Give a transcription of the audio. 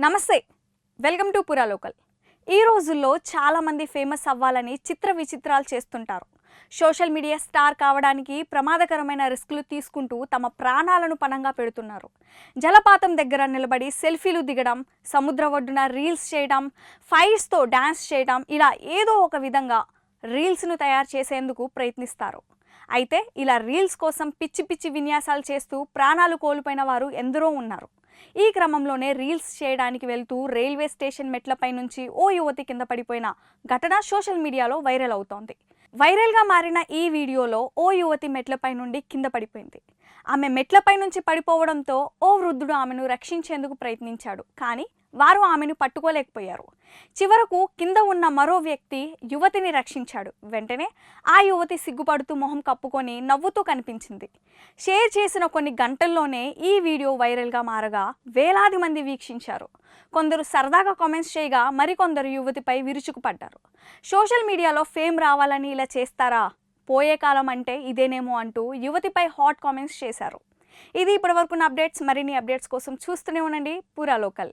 నమస్తే welcome to పురా local. ఈ రోజుల్లో చాలామంది ఫేమస్ అవ్వాలని చిత్ర విచిత్రాలు చేస్తుంటారు. సోషల్ మీడియా స్టార్ కావడానికి ప్రమాదకరమైన రిస్కులు తీసుకుంటూ తమ ప్రాణాలను పణంగా పెడుతున్నారు. జలపాతం దగ్గర నిలబడి సెల్ఫీలు దిగడం, సముద్ర ఒడ్డున రీల్స్ చేయడం, ఫైర్స్తో డ్యాన్స్ చేయడం, ఇలా ఏదో ఒక విధంగా రీల్స్ను తయారు చేసేందుకు ప్రయత్నిస్తారు. అయితే ఇలా రీల్స్ కోసం పిచ్చి పిచ్చి విన్యాసాలు చేస్తూ ప్రాణాలు కోల్పోయిన వారు ఎందరో ఉన్నారు. ఈ క్రమంలోనే రీల్స్ చేయడానికి వెళ్తూ రైల్వే స్టేషన్ మెట్లపై నుంచి ఓ యువతి కింద పడిపోయిన ఘటన సోషల్ మీడియాలో వైరల్ అవుతోంది. వైరల్గా మారిన ఈ వీడియోలో ఓ యువతి మెట్లపై నుండి కింద పడిపోయింది. ఆమె మెట్లపై నుంచి పడిపోవడంతో ఓ వృద్ధుడు ఆమెను రక్షించేందుకు ప్రయత్నించాడు, కానీ వారు ఆమెను పట్టుకోలేకపోయారు. చివరకు కింద ఉన్న మరో వ్యక్తి యువతిని రక్షించాడు. వెంటనే ఆ యువతి సిగ్గుపడుతూ మొహం కప్పుకొని నవ్వుతూ కనిపించింది. షేర్ చేసిన కొన్ని గంటల్లోనే ఈ వీడియో వైరల్గా మారగా వేలాది మంది వీక్షించారు. కొందరు సరదాగా కామెంట్స్ చేయగా మరికొందరు యువతిపై విరుచుకుపడ్డారు. సోషల్ మీడియాలో ఫేమ్ రావాలని ఇలా చేస్తారా, పోయే కాలం అంటే ఇదేనేమో అంటూ యువతిపై హాట్ కామెంట్స్ చేశారు. ఇది ఇప్పటివరకున్న అప్డేట్స్. మరిన్ని అప్డేట్స్ కోసం చూస్తూనే ఉండండి పురా లోకల్.